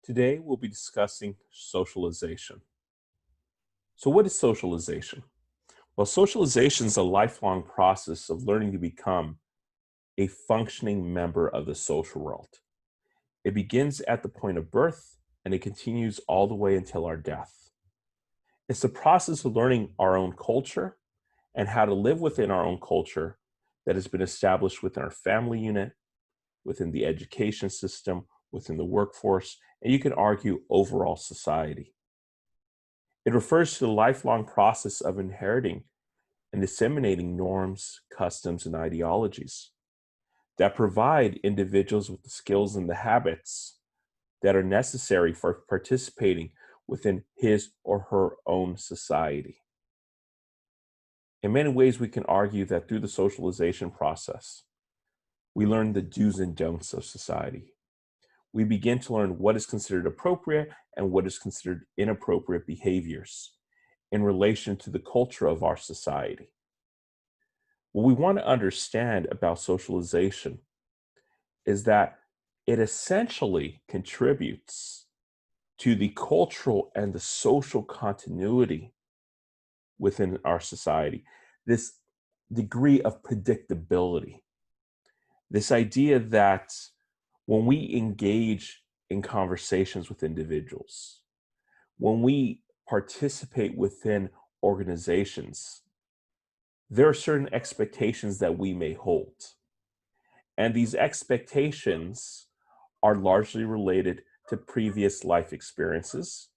Today, we'll be discussing socialization. So what is socialization? Well, socialization is a lifelong process of learning to become a functioning member of the social world. It begins at the point of birth and it continues all the way until our death. It's the process of learning our own culture and how to live within our own culture that has been established within our family unit, within the education system, within the workforce, and you can argue overall society. It refers to the lifelong process of inheriting and disseminating norms, customs, and ideologies that provide individuals with the skills and the habits that are necessary for participating within his or her own society. In many ways, we can argue that through the socialization process, we learn the do's and don'ts of society. We begin to learn what is considered appropriate and what is considered inappropriate behaviors in relation to the culture of our society. What we want to understand about socialization is that it essentially contributes to the cultural and the social continuity within our society. This degree of predictability, this idea that when we engage in conversations with individuals, when we participate within organizations, there are certain expectations that we may hold. And these expectations are largely related to previous life experiences,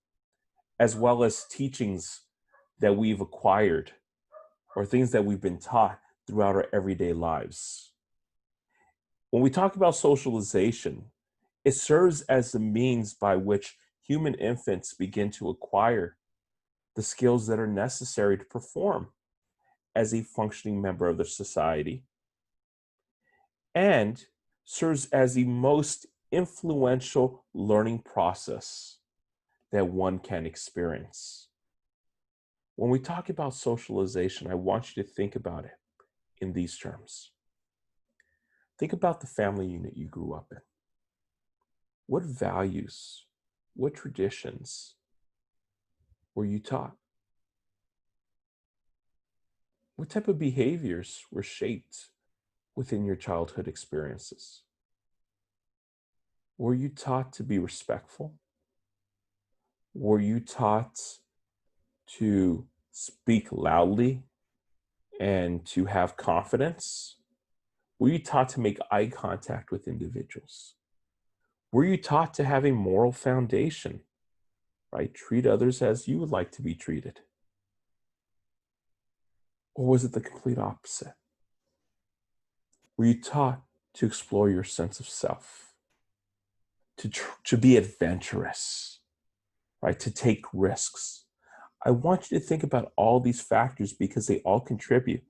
as well as teachings that we've acquired or things that we've been taught throughout our everyday lives. When we talk about socialization, it serves as the means by which human infants begin to acquire the skills that are necessary to perform as a functioning member of the society, and serves as the most influential learning process that one can experience. When we talk about socialization, I want you to think about it in these terms. Think about the family unit you grew up in. What values, what traditions were you taught? What type of behaviors were shaped within your childhood experiences? Were you taught to be respectful? Were you taught to speak loudly and to have confidence? Were you taught to make eye contact with individuals? Were you taught to have a moral foundation, right? Treat others as you would like to be treated. Or was it the complete opposite? Were you taught to explore your sense of self, to be adventurous, right? To take risks? I want you to think about all these factors because they all contribute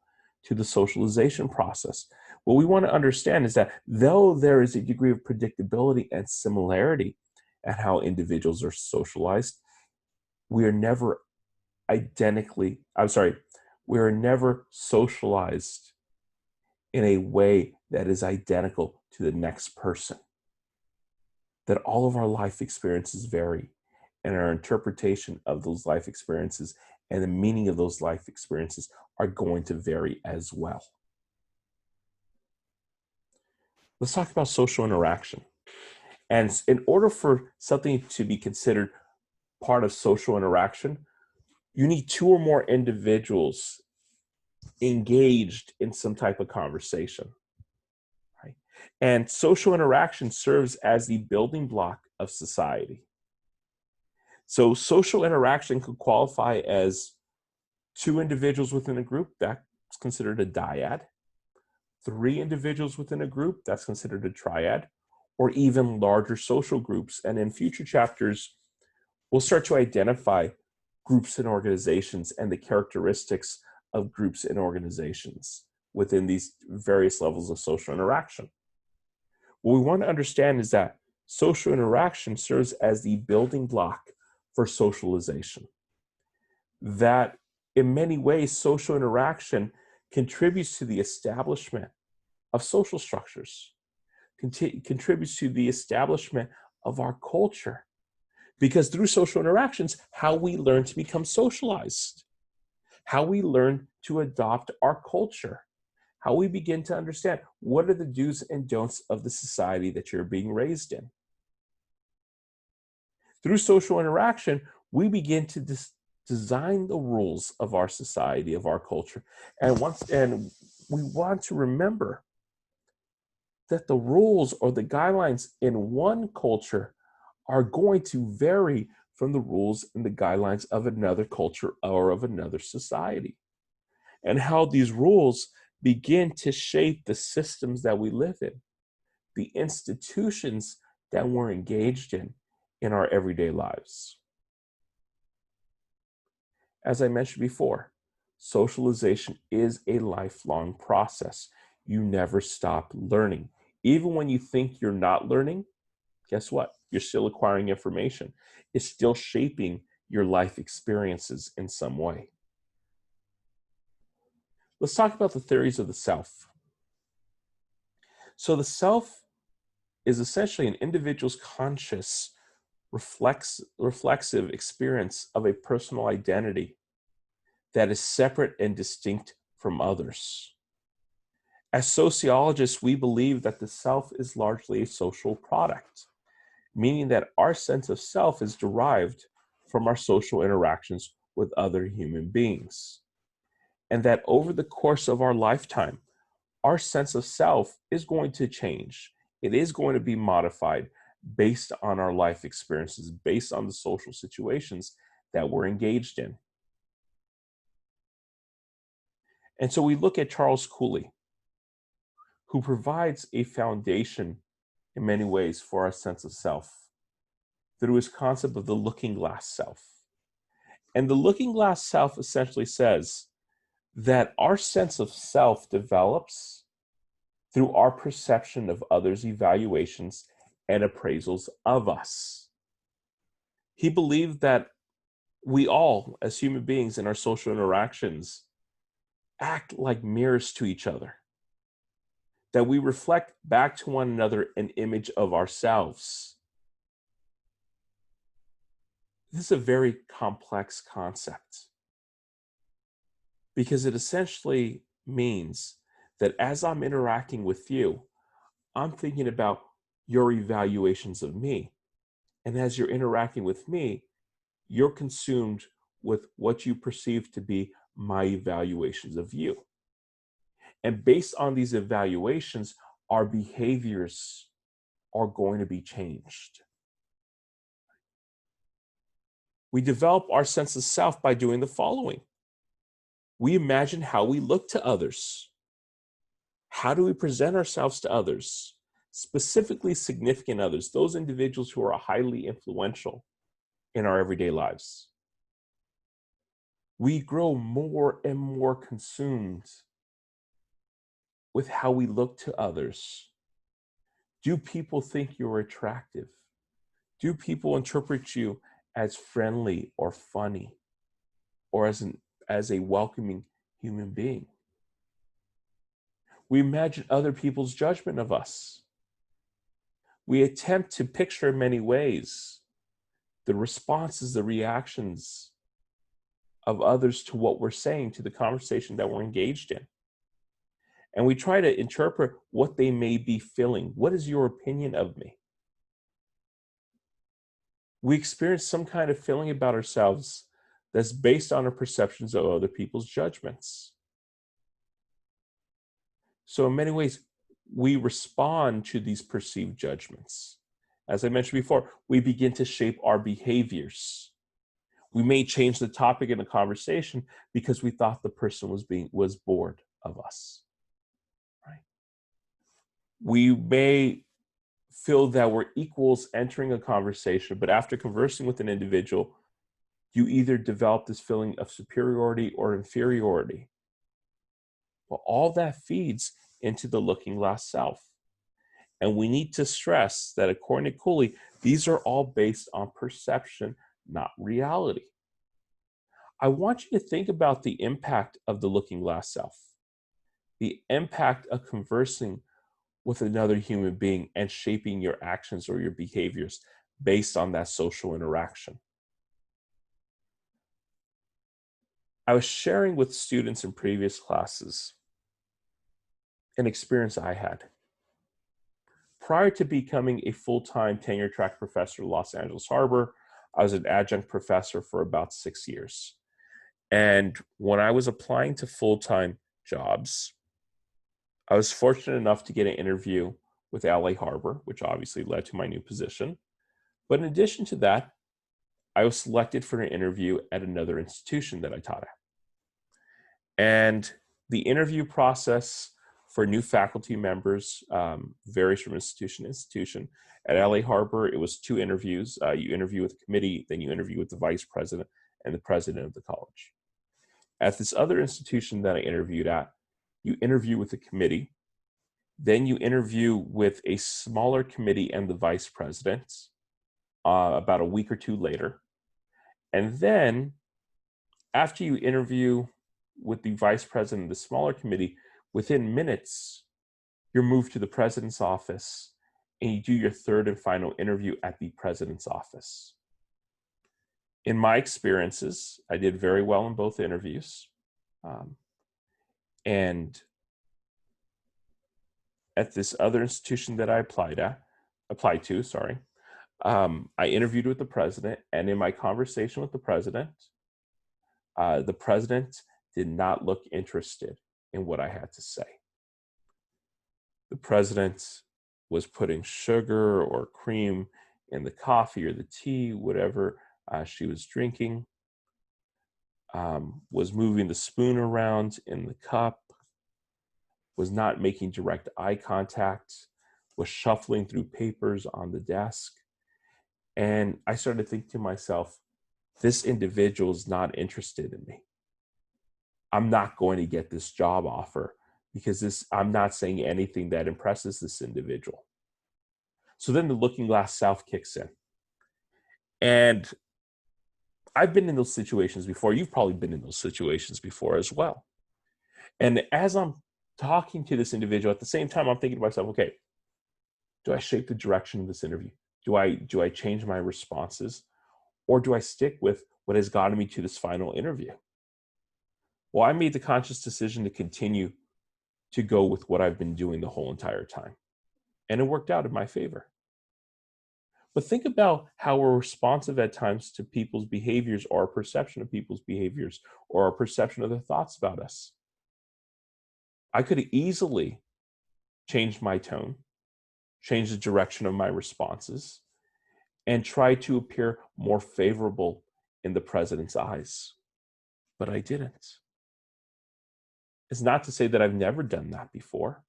to the socialization process. What we want to understand is that though there is a degree of predictability and similarity at how individuals are socialized, we are never we are never socialized in a way that is identical to the next person. That all of our life experiences vary, and our interpretation of those life experiences and the meaning of those life experiences are going to vary as well. Let's talk about social interaction. And in order for something to be considered part of social interaction, you need two or more individuals engaged in some type of conversation, right? And social interaction serves as the building block of society. So social interaction could qualify as two individuals within a group, that's considered a dyad. Three individuals within a group, that's considered a triad, or even larger social groups. And in future chapters, we'll start to identify groups and organizations and the characteristics of groups and organizations within these various levels of social interaction. What we want to understand is that social interaction serves as the building block for socialization. That in many ways, social interaction contributes to the establishment of social structures, contributes to the establishment of our culture Because through social interactions, how we learn to become socialized, how we learn to adopt our culture, how we begin to understand what are the do's and don'ts of the society that you're being raised in. Through social interaction, we begin to design the rules of our society, of our culture. And we want to remember that the rules or the guidelines in one culture are going to vary from the rules and the guidelines of another culture or of another society. And how these rules begin to shape the systems that we live in, the institutions that we're engaged in our everyday lives. As I mentioned before, socialization is a lifelong process. You never stop learning. Even when you think you're not learning, guess what? You're still acquiring information. It's still shaping your life experiences in some way. Let's talk about the theories of the self. So the self is essentially an individual's conscious, reflexive experience of a personal identity that is separate and distinct from others. As sociologists, we believe that the self is largely a social product, meaning that our sense of self is derived from our social interactions with other human beings. And that over the course of our lifetime, our sense of self is going to change. It is going to be modified based on our life experiences, based on the social situations that we're engaged in. And so we look at Charles Cooley, who provides a foundation in many ways for our sense of self through his concept of the looking glass self. And the looking glass self essentially says that our sense of self develops through our perception of others' evaluations and appraisals of us. He believed that we all, as human beings in our social interactions, act like mirrors to each other, that we reflect back to one another an image of ourselves. This is a very complex concept because it essentially means that as I'm interacting with you, I'm thinking about your evaluations of me. And as you're interacting with me, you're consumed with what you perceive to be my evaluations of you. And based on these evaluations, our behaviors are going to be changed. We develop our sense of self by doing the following. We imagine how we look to others. How do we present ourselves to others? Specifically significant others, those individuals who are highly influential in our everyday lives. We grow more and more consumed with how we look to others. Do people think you're attractive? Do people interpret you as friendly or funny or as a welcoming human being? We imagine other people's judgment of us. We attempt to picture in many ways the responses, the reactions of others to what we're saying, to the conversation that we're engaged in. And we try to interpret what they may be feeling. What is your opinion of me? We experience some kind of feeling about ourselves that's based on our perceptions of other people's judgments. So in many ways, we respond to these perceived judgments. As I mentioned before, we begin to shape our behaviors. We may change the topic in a conversation because we thought the person was bored of us. Right? We may feel that we're equals entering a conversation, but after conversing with an individual, you either develop this feeling of superiority or inferiority. Well, all that feeds into the looking glass self. And we need to stress that according to Cooley, these are all based on perception, not reality. I want you to think about the impact of the looking glass self, the impact of conversing with another human being and shaping your actions or your behaviors based on that social interaction. I was sharing with students in previous classes an experience I had. Prior to becoming a full-time tenure-track professor at Los Angeles Harbor, I was an adjunct professor for about 6 years. And when I was applying to full-time jobs, I was fortunate enough to get an interview with LA Harbor, which obviously led to my new position. But in addition to that, I was selected for an interview at another institution that I taught at. And the interview process for new faculty members varies from institution to institution. At LA Harbor, it was 2 interviews. You interview with the committee, then you interview with the vice president and the president of the college. At this other institution that I interviewed at, you interview with the committee, then you interview with a smaller committee and the vice president about a week or 2 later. And then after you interview with the vice president of the smaller committee, within minutes, you're moved to the president's office and you do your 3rd and final interview at the president's office. In my experiences, I did very well in both interviews. And at this other institution that I applied to, I interviewed with the president, and in my conversation with the president did not look interested in what I had to say. The president was putting sugar or cream in the coffee or the tea, whatever she was drinking, was moving the spoon around in the cup, was not making direct eye contact, was shuffling through papers on the desk. And I started to think to myself, this individual is not interested in me. I'm not going to get this job offer because I'm not saying anything that impresses this individual. So then the looking glass self kicks in. And I've been in those situations before. You've probably been in those situations before as well. And as I'm talking to this individual, at the same time, I'm thinking to myself, okay, do I shape the direction of this interview? Do I change my responses? Or do I stick with what has gotten me to this final interview? Well, I made the conscious decision to continue to go with what I've been doing the whole entire time. And it worked out in my favor. But think about how we're responsive at times to people's behaviors or our perception of people's behaviors or our perception of their thoughts about us. I could have easily changed my tone, changed the direction of my responses, and tried to appear more favorable in the president's eyes. But I didn't. It's not to say that I've never done that before,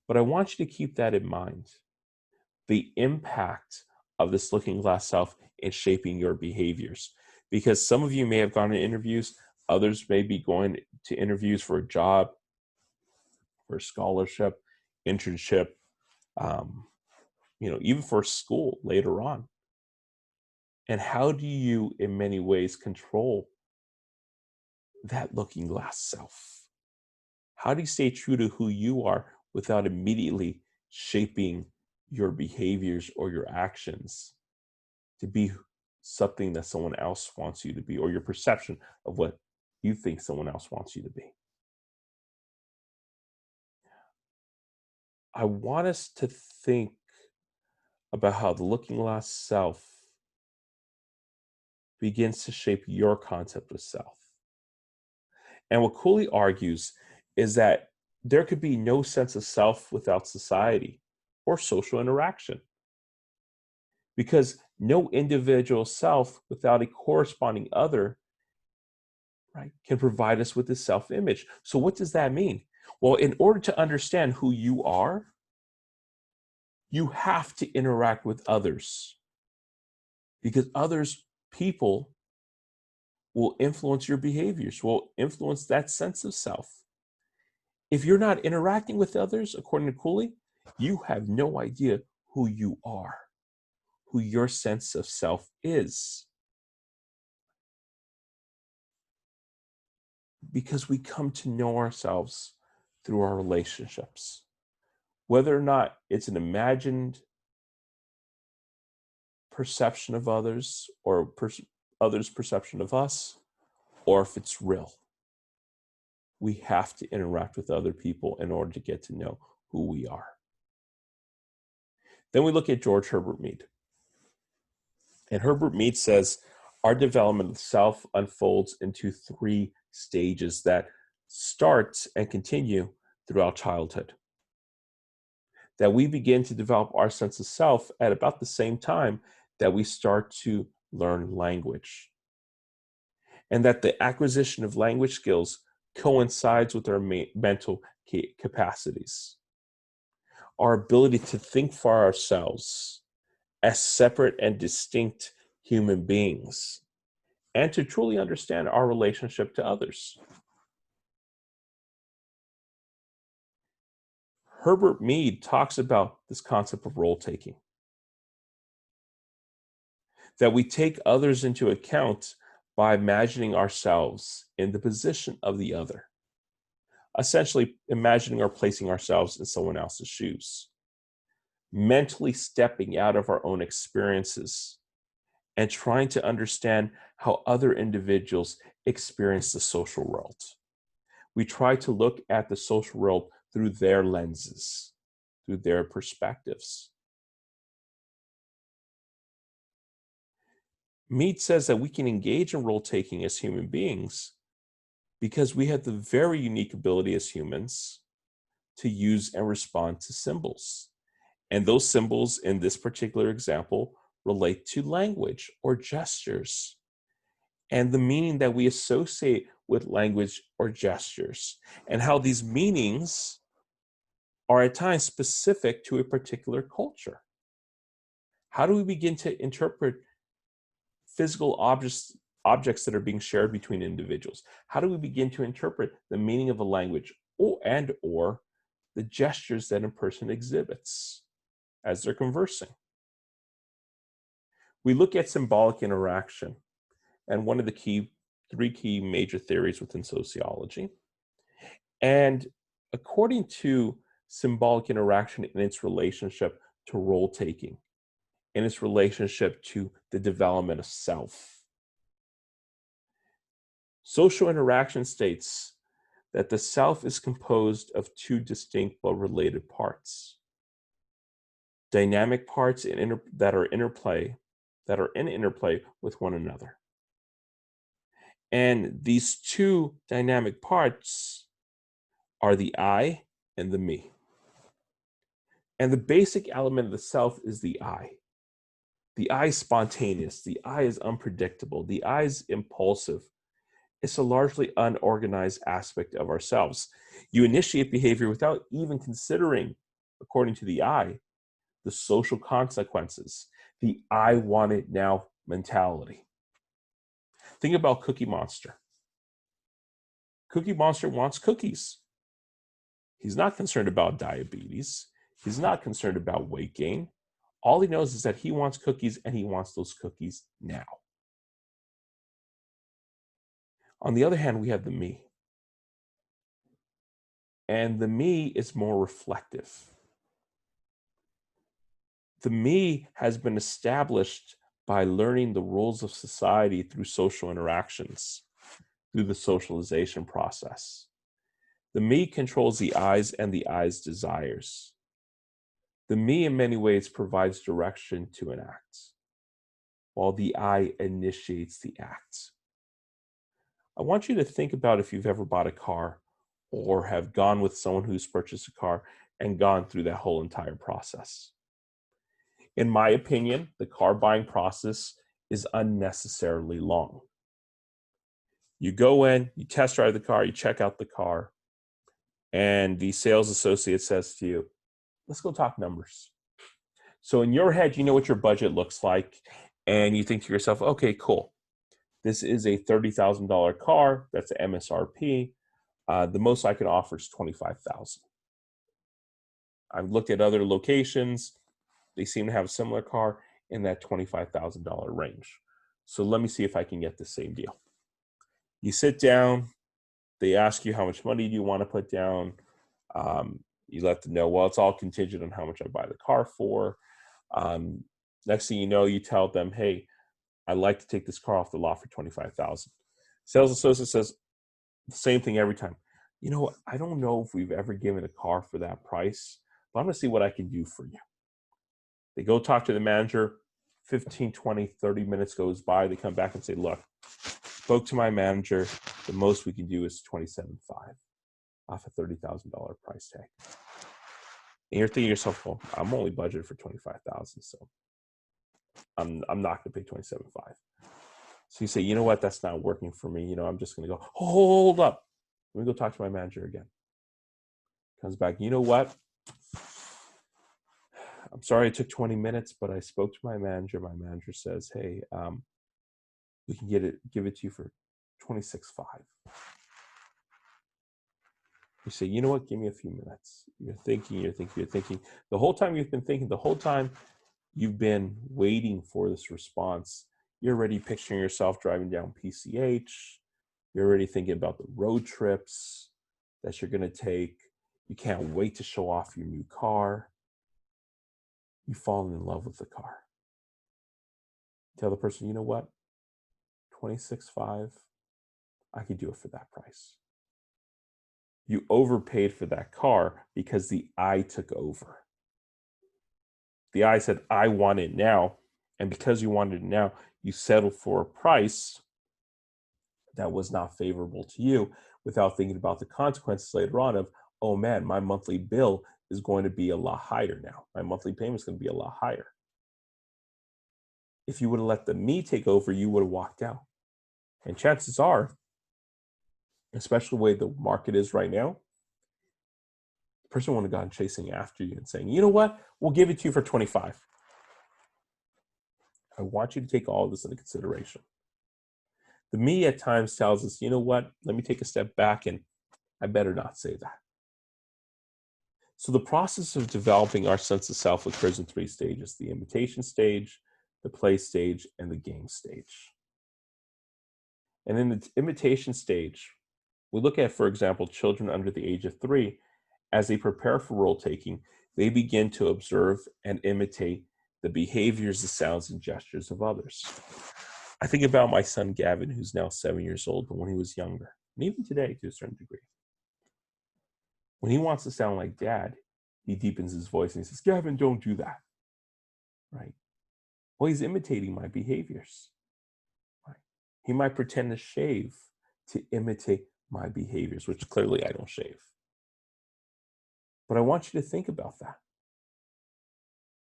but I want you to keep that in mind. The impact of this looking glass self in shaping your behaviors. Because some of you may have gone to interviews, others may be going to interviews for a job, for a scholarship, internship, even for school later on. And how do you, in many ways, control that looking glass self? How do you stay true to who you are without immediately shaping your behaviors or your actions to be something that someone else wants you to be, or your perception of what you think someone else wants you to be? I want us to think about how the looking glass self begins to shape your concept of self. And what Cooley argues is that there could be no sense of self without society or social interaction, because no individual self without a corresponding other, right, can provide us with this self-image. So what does that mean? Well, in order to understand who you are, you have to interact with others, because people will influence your behaviors, will influence that sense of self. If you're not interacting with others, according to Cooley, you have no idea who you are, who your sense of self is. Because we come to know ourselves through our relationships. Whether or not it's an imagined perception of others or others' perception of us, or if it's real. We have to interact with other people in order to get to know who we are. Then we look at George Herbert Mead. And Herbert Mead says, our development of self unfolds into 3 stages that start and continue throughout childhood. That we begin to develop our sense of self at about the same time that we start to learn language. And that the acquisition of language skills coincides with our mental capacities. Our ability to think for ourselves as separate and distinct human beings, and to truly understand our relationship to others. Herbert Mead talks about this concept of role taking. That we take others into account by imagining ourselves in the position of the other. Essentially, imagining or placing ourselves in someone else's shoes. Mentally stepping out of our own experiences and trying to understand how other individuals experience the social world. We try to look at the social world through their lenses, through their perspectives. Mead says that we can engage in role-taking as human beings because we have the very unique ability as humans to use and respond to symbols. And those symbols in this particular example relate to language or gestures and the meaning that we associate with language or gestures, and how these meanings are at times specific to a particular culture. How do we begin to interpret physical objects that are being shared between individuals? How do we begin to interpret the meaning of a language or the gestures that a person exhibits as they're conversing? We look at symbolic interaction, and one of the 3 key major theories within sociology. And according to symbolic interaction in its relationship to role taking, in its relationship to the development of self, social interaction states that the self is composed of 2 distinct but related parts. Dynamic parts that are in interplay with one another. And these 2 dynamic parts are the I and the me. And the basic element of the self is the I. The I is spontaneous. The I is unpredictable. The I is impulsive. It's a largely unorganized aspect of ourselves. You initiate behavior without even considering, according to the I, the social consequences, the I want it now mentality. Think about Cookie Monster. Cookie Monster wants cookies. He's not concerned about diabetes. He's not concerned about weight gain. All he knows is that he wants cookies, and he wants those cookies now. On the other hand, we have the me. And the me is more reflective. The me has been established by learning the rules of society through social interactions, through the socialization process. The me controls the I's and the I's desires. The me in many ways provides direction to an act, while the I initiates the act. I want you to think about if you've ever bought a car or have gone with someone who's purchased a car and gone through that whole entire process. In my opinion, the car buying process is unnecessarily long. You go in, you test drive the car, you check out the car, and the sales associate says to you, let's go talk numbers. So in your head, you know what your budget looks like, and you think to yourself, okay, cool. This is a $30,000 car, that's the MSRP. The most I can offer is $25,000. I've looked at other locations. They seem to have a similar car in that $25,000 range. So let me see if I can get the same deal. You sit down, they ask you how much money do you want to put down. You let them know, well, it's all contingent on how much I buy the car for. Next thing you know, you tell them, hey, I'd like to take this car off the lot for $25,000. Sales associate says the same thing every time. You know, I don't know if we've ever given a car for that price, but I'm going to see what I can do for you. They go talk to the manager. 15, 20, 30 minutes goes by. They come back and say, look, spoke to my manager. The most we can do is $27,500 off a $30,000 price tag. And you're thinking to yourself, well, I'm only budgeted for $25,000, so I'm not going to pay $27,500. So you say, you know what, that's not working for me. You know, I'm just going to go, hold up. Let me go talk to my manager again. Comes back, you know what? I'm sorry it took 20 minutes, but I spoke to my manager. My manager says, hey, we can give it to you for $26,500. You say, you know what, give me a few minutes. You're thinking. The whole time you've been thinking, the whole time you've been waiting for this response, you're already picturing yourself driving down PCH. You're already thinking about the road trips that you're going to take. You can't wait to show off your new car. You've fallen in love with the car. Tell the person, you know what? $26,500, I could do it for that price. You overpaid for that car because the I took over. The I said, I want it now. And because you wanted it now, you settled for a price that was not favorable to you without thinking about the consequences later on of, oh man, my monthly bill is going to be a lot higher now. My monthly payment is going to be a lot higher. If you would have let the me take over, you would have walked out. And chances are, especially the way the market is right now, the person would have gone chasing after you and saying, you know what, we'll give it to you for $25,000. I want you to take all of this into consideration. The me at times tells us, you know what, let me take a step back and I better not say that. So the process of developing our sense of self occurs in 3 stages: the imitation stage, the play stage, and the game stage. And in the imitation stage, we look at, for example, children under the age of 3. As they prepare for role taking, they begin to observe and imitate the behaviors, the sounds, and gestures of others. I think about my son Gavin, who's now 7 years old, but when he was younger, and even today to a certain degree, when he wants to sound like dad, he deepens his voice and he says, Gavin, don't do that. Right? Well, he's imitating my behaviors. Right? He might pretend to shave to imitate my behaviors, which clearly I don't shave. But I want you to think about that.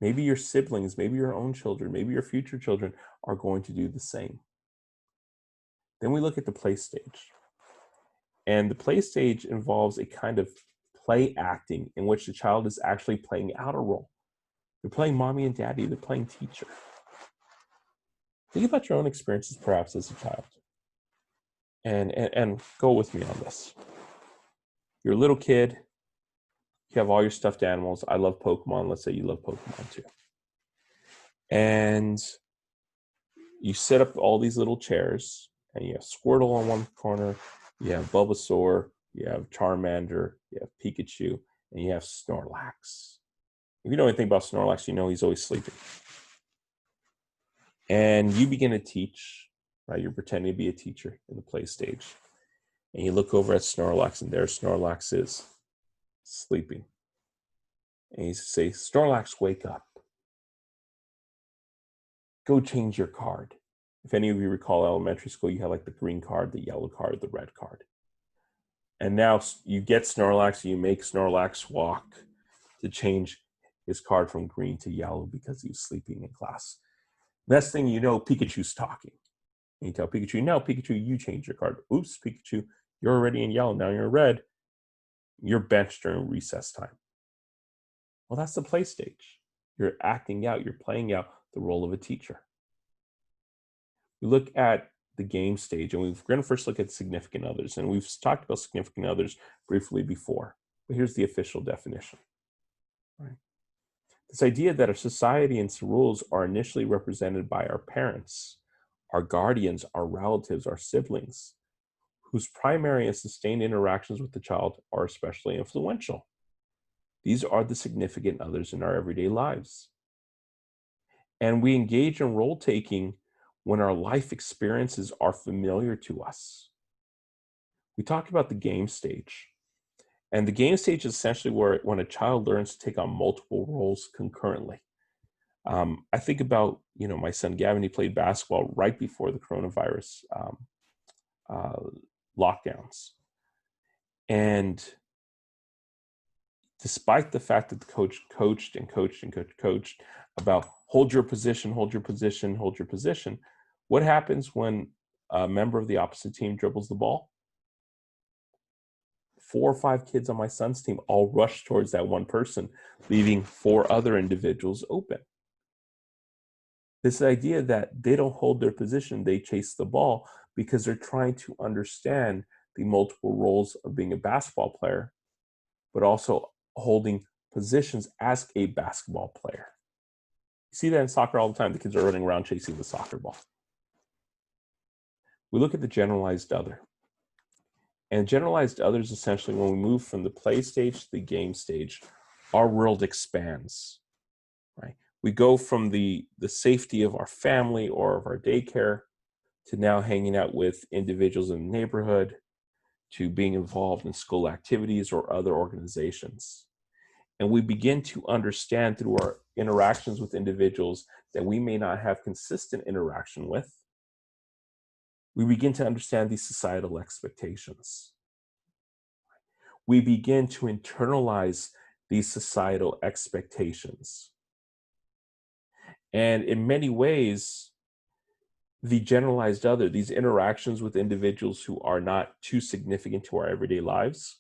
Maybe your siblings, maybe your own children, maybe your future children are going to do the same. Then we look at the play stage. And the play stage involves a kind of play acting in which the child is actually playing out a role. They're playing mommy and daddy, they're playing teacher. Think about your own experiences perhaps as a child. And go with me on this. You're a little kid, you have all your stuffed animals. I love Pokemon. Let's say you love Pokemon too. And you set up all these little chairs, and you have Squirtle on one corner, you have Bulbasaur, you have Charmander, you have Pikachu, and you have Snorlax. If you know anything about Snorlax, you know he's always sleeping. And you begin to teach, right? You're pretending to be a teacher in the play stage. And you look over at Snorlax, and there Snorlax is sleeping. And you say, Snorlax, wake up. Go change your card. If any of you recall elementary school, you had like the green card, the yellow card, the red card. And now you get Snorlax, and you make Snorlax walk to change his card from green to yellow because he was sleeping in class. Next thing you know, Pikachu's talking. And you tell Pikachu, no, Pikachu, you change your card. Oops, Pikachu, you're already in yellow, now you're in red. You're benched during recess time. Well, that's the play stage. You're acting out, you're playing out the role of a teacher. We look at the game stage, and we're going to first look at significant others. And we've talked about significant others briefly before, but here's the official definition. Right? This idea that our society and its rules are initially represented by our parents, our guardians, our relatives, our siblings, whose primary and sustained interactions with the child are especially influential. These are the significant others in our everyday lives. And we engage in role taking when our life experiences are familiar to us. We talked about the game stage. And the game stage is essentially when a child learns to take on multiple roles concurrently. I think about, my son Gavin. He played basketball right before the coronavirus uh, lockdowns, and despite the fact that the coach coached and coached and coached about hold your position, hold your position, hold your position, what happens when a member of the opposite team dribbles the ball? 4 or 5 kids on my son's team all rush towards that one person, leaving 4 other individuals open. This idea that they don't hold their position, they chase the ball because they're trying to understand the multiple roles of being a basketball player, but also holding positions as a basketball player. You see that in soccer all the time. The kids are running around chasing the soccer ball. We look at the generalized other. And generalized other is essentially when we move from the play stage to the game stage, our world expands, right? We go from the safety of our family or of our daycare to now hanging out with individuals in the neighborhood, to being involved in school activities or other organizations. And we begin to understand through our interactions with individuals that we may not have consistent interaction with. We begin to understand these societal expectations. We begin to internalize these societal expectations. And in many ways, the generalized other, these interactions with individuals who are not too significant to our everyday lives,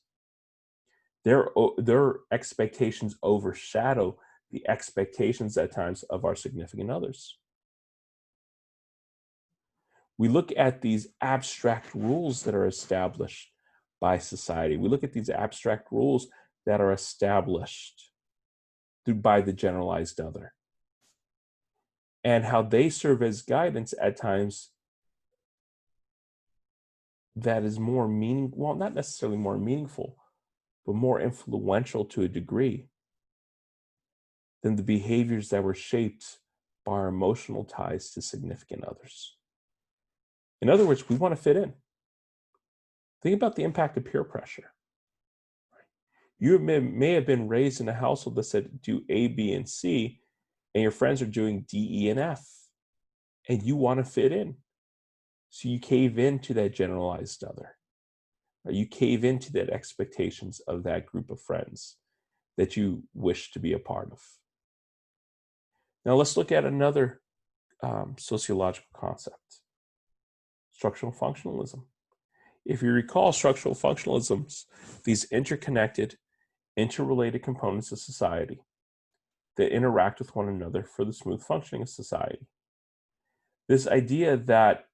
their expectations overshadow the expectations at times of our significant others. We look at these abstract rules that are established by society. We look at these abstract rules that are established by the generalized other, and how they serve as guidance at times that is well, not necessarily more meaningful, but more influential to a degree than the behaviors that were shaped by our emotional ties to significant others. In other words, we want to fit in. Think about the impact of peer pressure. You may have been raised in a household that said do A, B, and C, and your friends are doing D, E, and F, and you want to fit in. So you cave into that generalized other. You cave into that expectations of that group of friends that you wish to be a part of. Now let's look at another sociological concept, structural functionalism. If you recall, structural functionalism's these interconnected, interrelated components of society that interact with one another for the smooth functioning of society. This idea that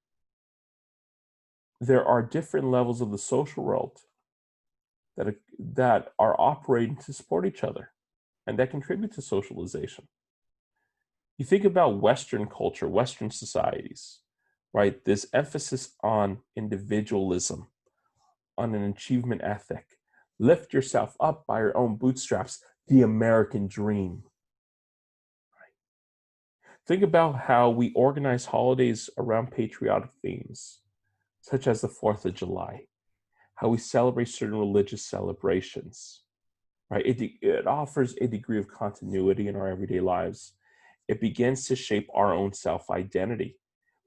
there are different levels of the social world that are operating to support each other and that contribute to socialization. You think about Western culture, Western societies, right? This emphasis on individualism, on an achievement ethic. Lift yourself up by your own bootstraps, the American dream. Think about how we organize holidays around patriotic themes, such as the 4th of July, how we celebrate certain religious celebrations, right? It offers a degree of continuity in our everyday lives. It begins to shape our own self-identity.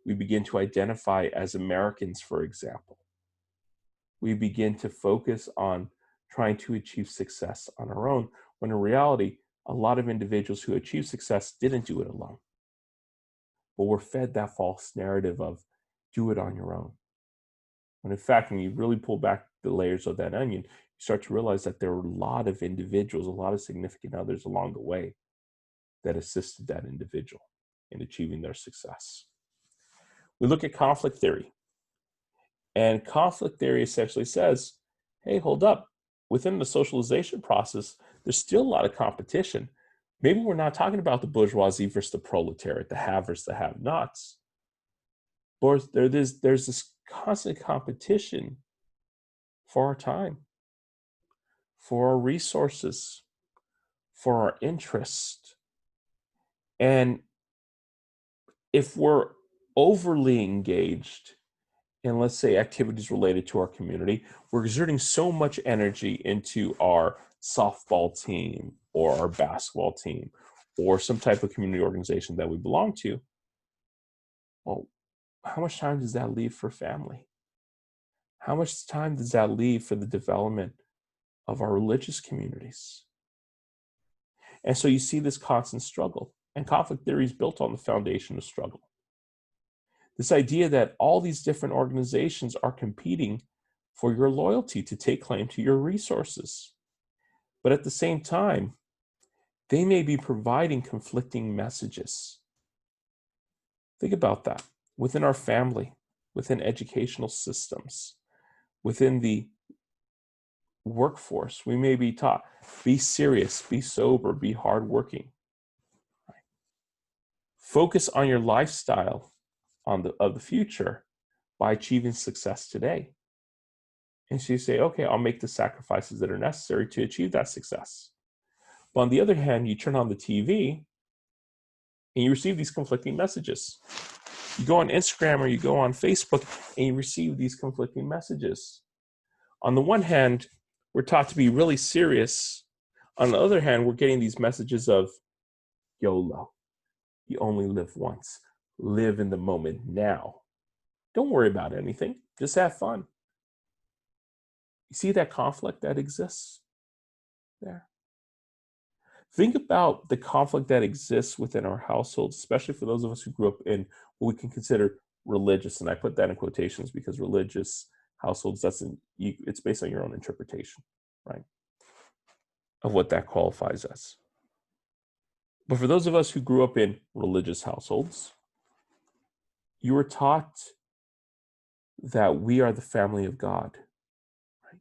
We begin to identify as Americans, for example. We begin to focus on trying to achieve success on our own, when in reality, a lot of individuals who achieve success didn't do it alone. But we're fed that false narrative of do it on your own. When in fact, when you really pull back the layers of that onion, you start to realize that there were a lot of individuals, a lot of significant others along the way that assisted that individual in achieving their success. We look at conflict theory. And conflict theory essentially says, hey, hold up. Within the socialization process, there's still a lot of competition. Maybe we're not talking about the bourgeoisie versus the proletariat, the have versus the have-nots. But there's this constant competition for our time, for our resources, for our interest. And if we're overly engaged in, let's say, activities related to our community, we're exerting so much energy into our softball team or our basketball team or some type of community organization that we belong to. Well, how much time does that leave for family? How much time does that leave for the development of our religious communities? And so you see this constant struggle, and conflict theory is built on the foundation of struggle. This idea that all these different organizations are competing for your loyalty to take claim to your resources. But at the same time, they may be providing conflicting messages. Think about that. Within our family, within educational systems, within the workforce, we may be taught, be serious, be sober, be hardworking. Focus on your lifestyle of the future by achieving success today. And so you say, okay, I'll make the sacrifices that are necessary to achieve that success. But on the other hand, you turn on the TV and you receive these conflicting messages. You go on Instagram or you go on Facebook and you receive these conflicting messages. On the one hand, we're taught to be really serious. On the other hand, we're getting these messages of YOLO. You only live once. Live in the moment now. Don't worry about anything. Just have fun. You see that conflict that exists there? Think about the conflict that exists within our households, especially for those of us who grew up in what we can consider religious, and I put that in quotations because religious households, it's based on your own interpretation, right, of what that qualifies as. But for those of us who grew up in religious households, you were taught that we are the family of God, right?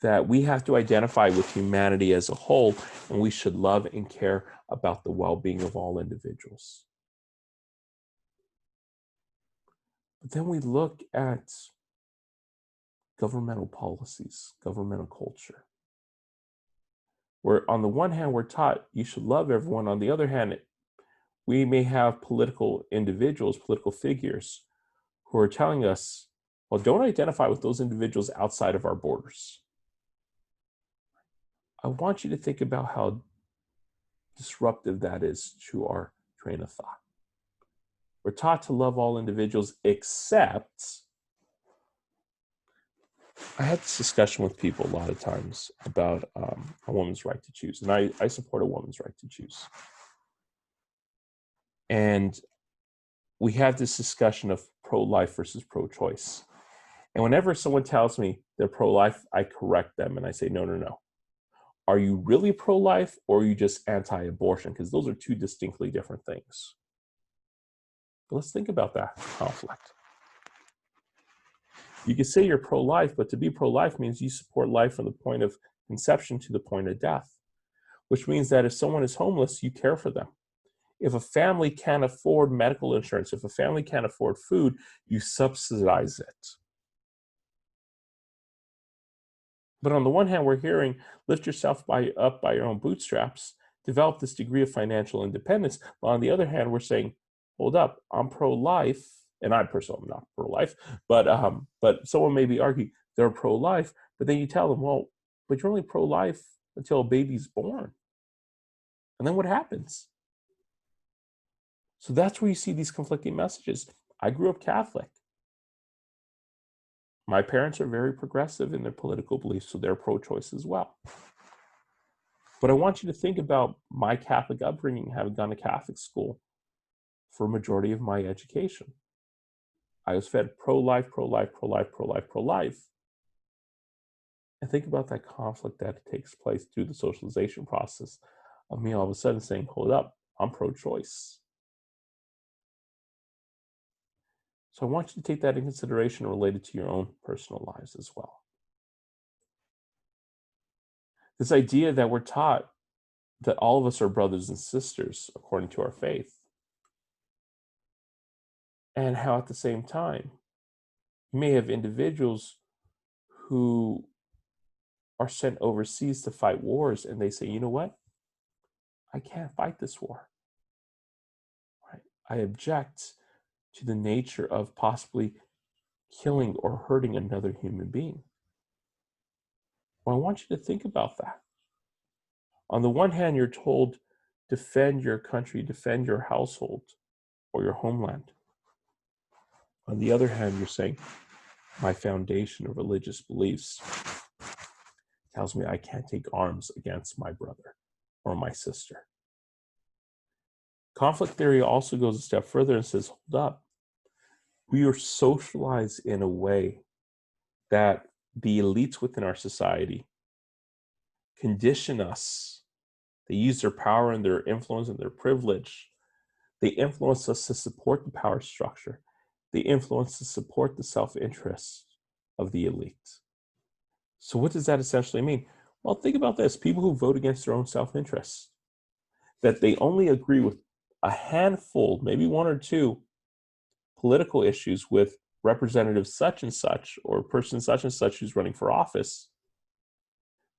That we have to identify with humanity as a whole, and we should love and care about the well-being of all individuals. But then we look at governmental policies, governmental culture, where on the one hand, we're taught you should love everyone. On the other hand, we may have political individuals, political figures, who are telling us, well, don't identify with those individuals outside of our borders. I want you to think about how disruptive that is to our train of thought. We're taught to love all individuals except, I had this discussion with people a lot of times about a woman's right to choose, and I support a woman's right to choose. And we have this discussion of pro-life versus pro-choice. And whenever someone tells me they're pro-life, I correct them and I say, no, no, no. Are you really pro-life or are you just anti-abortion? Because those are two distinctly different things. But let's think about that conflict. You can say you're pro-life, but to be pro-life means you support life from the point of conception to the point of death, which means that if someone is homeless, you care for them. If a family can't afford medical insurance, if a family can't afford food, you subsidize it. But on the one hand, we're hearing, lift yourself up by your own bootstraps, develop this degree of financial independence. But on the other hand, we're saying, hold up, I'm pro-life, and I personally am not pro-life, but someone maybe argue they're pro-life, but then you tell them, well, but you're only pro-life until a baby's born. And then what happens? So that's where you see these conflicting messages. I grew up Catholic. My parents are very progressive in their political beliefs, so they're pro-choice as well. But I want you to think about my Catholic upbringing, having gone to Catholic school for a majority of my education. I was fed pro-life, pro-life, pro-life, pro-life, pro-life. And think about that conflict that takes place through the socialization process of me all of a sudden saying, hold up, I'm pro-choice. So I want you to take that in consideration related to your own personal lives as well. This idea that we're taught that all of us are brothers and sisters according to our faith, and how at the same time, you may have individuals who are sent overseas to fight wars and they say, you know what? I can't fight this war. Right? I object to the nature of possibly killing or hurting another human being. Well, I want you to think about that. On the one hand, you're told, defend your country, defend your household or your homeland. On the other hand, you're saying, my foundation of religious beliefs tells me I can't take arms against my brother or my sister. Conflict theory also goes a step further and says, hold up. We are socialized in a way that the elites within our society condition us. They use their power and their influence and their privilege. They influence us to support the power structure. They influence to support the self-interest of the elite. So what does that essentially mean? Well, think about this. People who vote against their own self-interest, that they only agree with a handful, maybe one or two political issues with representative such and such or person such and such who's running for office,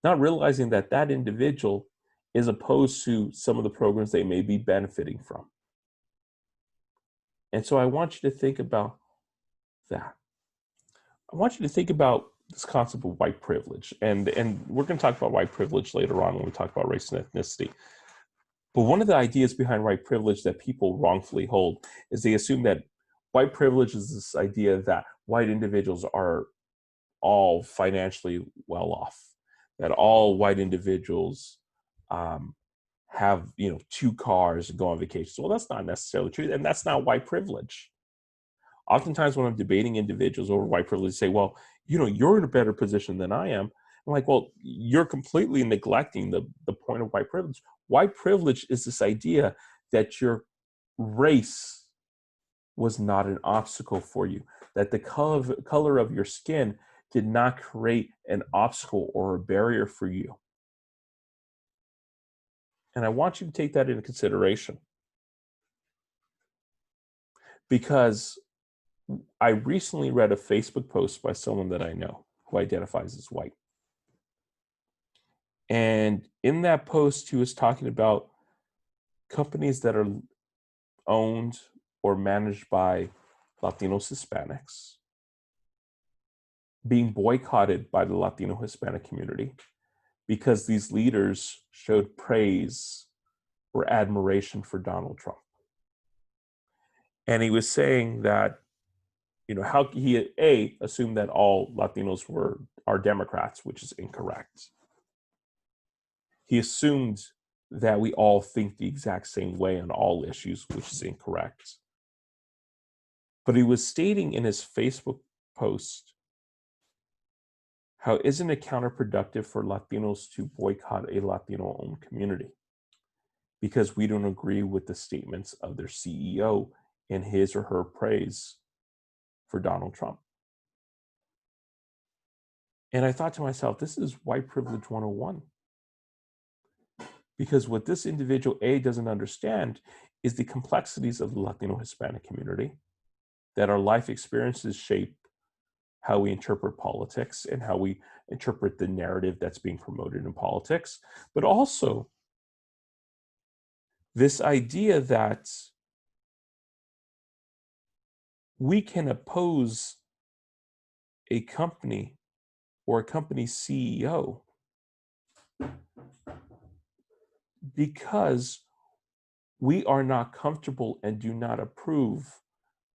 not realizing that that individual is opposed to some of the programs they may be benefiting from. And so I want you to think about that. I want you to think about this concept of white privilege. And we're going to talk about white privilege later on when we talk about race and ethnicity. But one of the ideas behind white privilege that people wrongfully hold is they assume that white privilege is this idea that white individuals are all financially well off, that all white individuals have, two cars and go on vacation. Well, that's not necessarily true, and that's not white privilege. Oftentimes when I'm debating individuals over white privilege, they say, well, you're in a better position than I am. I'm like, well, you're completely neglecting the point of white privilege. White privilege is this idea that your race was not an obstacle for you, that the color of your skin did not create an obstacle or a barrier for you. And I want you to take that into consideration, because I recently read a Facebook post by someone that I know who identifies as white. And in that post, he was talking about companies that are owned or managed by Latinos, Hispanics, being boycotted by the Latino Hispanic community because these leaders showed praise or admiration for Donald Trump. And he was saying that, how he assumed that all Latinos are Democrats, which is incorrect. He assumed that we all think the exact same way on all issues, which is incorrect. But he was stating in his Facebook post, how isn't it counterproductive for Latinos to boycott a Latino-owned community because we don't agree with the statements of their CEO in his or her praise for Donald Trump? And I thought to myself, this is white privilege 101. Because what this individual doesn't understand is the complexities of the Latino Hispanic community, that our life experiences shape how we interpret politics and how we interpret the narrative that's being promoted in politics, but also this idea that we can oppose a company or a company's CEO because we are not comfortable and do not approve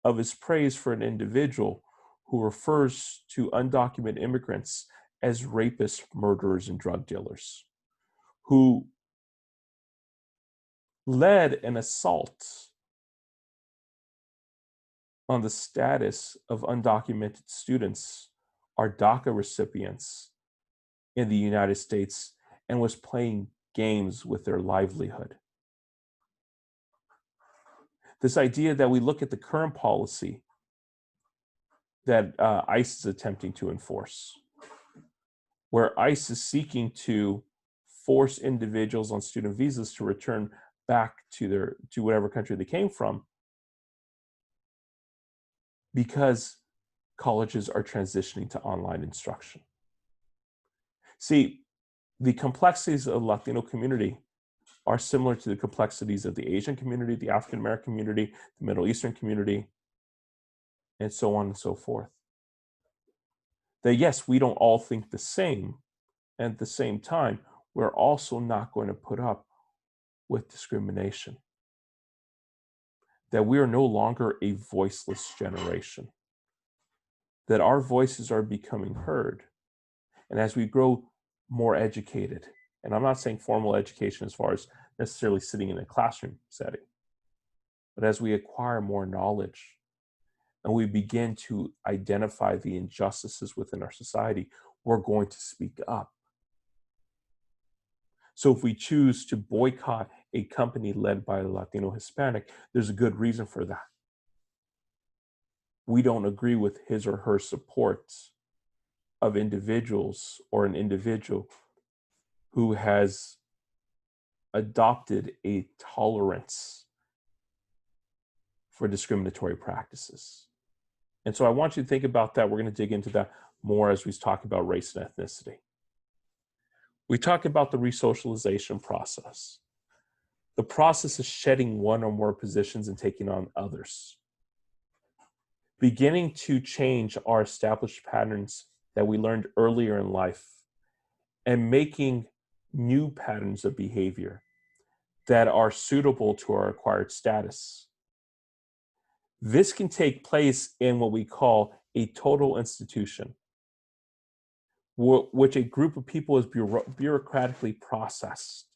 of his praise for an individual who refers to undocumented immigrants as rapists, murderers, and drug dealers, who led an assault on the status of undocumented students, our DACA recipients in the United States, and was playing games with their livelihood. This idea that we look at the current policy that ICE is attempting to enforce, where ICE is seeking to force individuals on student visas to return back to whatever country they came from, because colleges are transitioning to online instruction. See, the complexities of the Latino community are similar to the complexities of the Asian community, the African American community, the Middle Eastern community, and so on and so forth. That yes, we don't all think the same, and at the same time, we're also not going to put up with discrimination. That we are no longer a voiceless generation. That our voices are becoming heard. And as we grow more educated, and I'm not saying formal education as far as necessarily sitting in a classroom setting, but as we acquire more knowledge and we begin to identify the injustices within our society, we're going to speak up. So if we choose to boycott a company led by a Latino Hispanic, there's a good reason for that. We don't agree with his or her support of individuals or an individual who has adopted a tolerance for discriminatory practices. And so I want you to think about that. We're going to dig into that more as we talk about race and ethnicity. We talk about the resocialization process. The process is shedding one or more positions and taking on others. Beginning to change our established patterns that we learned earlier in life and making new patterns of behavior that are suitable to our acquired status. This can take place in what we call a total institution, which a group of people is bureaucratically processed.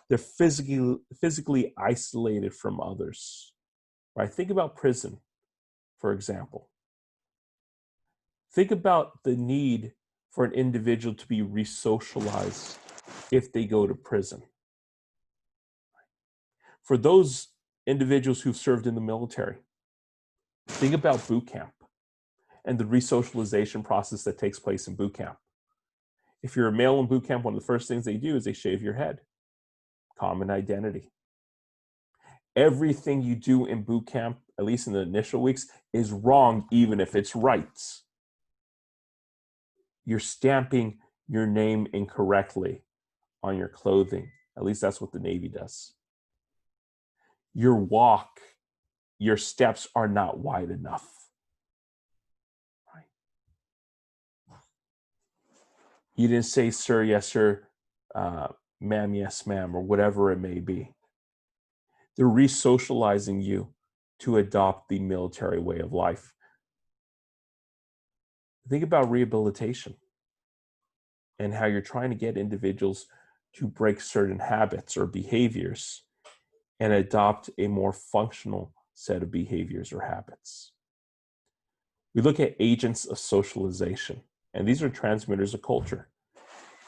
They're physically isolated from others, right? Think about prison, for example. Think about the need for an individual to be resocialized if they go to prison. For those individuals who've served in the military, think about boot camp and the resocialization process that takes place in boot camp. If you're a male in boot camp, one of the first things they do is they shave your head. Common identity. Everything you do in boot camp, at least in the initial weeks, is wrong, even if it's right. You're stamping your name incorrectly on your clothing. At least that's what the Navy does. Your walk, your steps are not wide enough. Right? You didn't say, sir, yes, sir, ma'am, yes, ma'am, or whatever it may be. They're resocializing you to adopt the military way of life. Think about rehabilitation and how you're trying to get individuals to break certain habits or behaviors and adopt a more functional set of behaviors or habits. We look at agents of socialization, and these are transmitters of culture.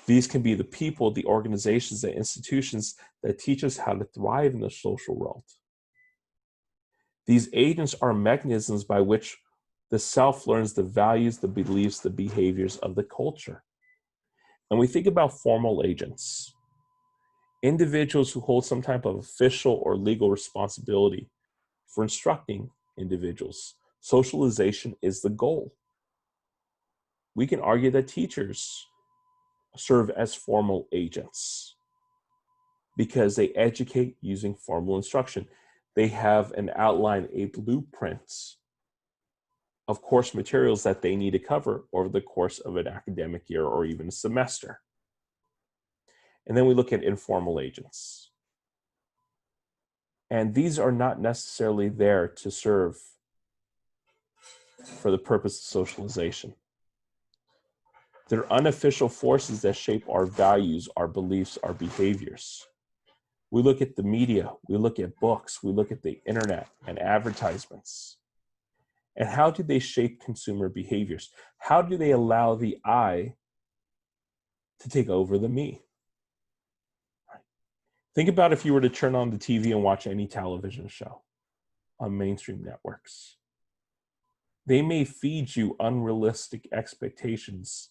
These can be the people, the organizations, the institutions that teach us how to thrive in the social world. These agents are mechanisms by which the self learns the values, the beliefs, the behaviors of the culture. And we think about formal agents, individuals who hold some type of official or legal responsibility for instructing individuals. Socialization is the goal. We can argue that teachers serve as formal agents because they educate using formal instruction. They have an outline, a blueprint of course materials that they need to cover over the course of an academic year or even a semester. And then we look at informal agents. And these are not necessarily there to serve for the purpose of socialization. They're unofficial forces that shape our values, our beliefs, our behaviors. We look at the media, we look at books, we look at the internet and advertisements. And how do they shape consumer behaviors? How do they allow the I to take over the me? Think about if you were to turn on the TV and watch any television show on mainstream networks. They may feed you unrealistic expectations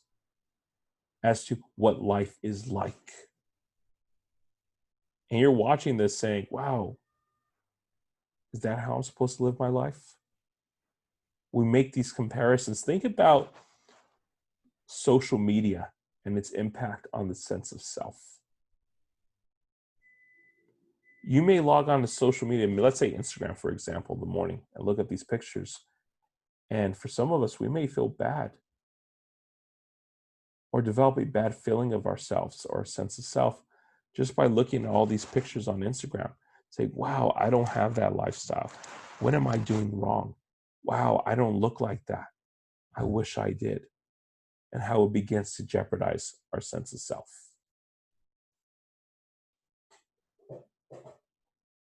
as to what life is like. And you're watching this saying, wow, is that how I'm supposed to live my life? We make these comparisons. Think about social media and its impact on the sense of self. You may log on to social media, let's say Instagram, for example, in the morning, and look at these pictures. And for some of us, we may feel bad or develop a bad feeling of ourselves or a sense of self just by looking at all these pictures on Instagram. Say, wow, I don't have that lifestyle. What am I doing wrong? Wow, I don't look like that. I wish I did. And how it begins to jeopardize our sense of self.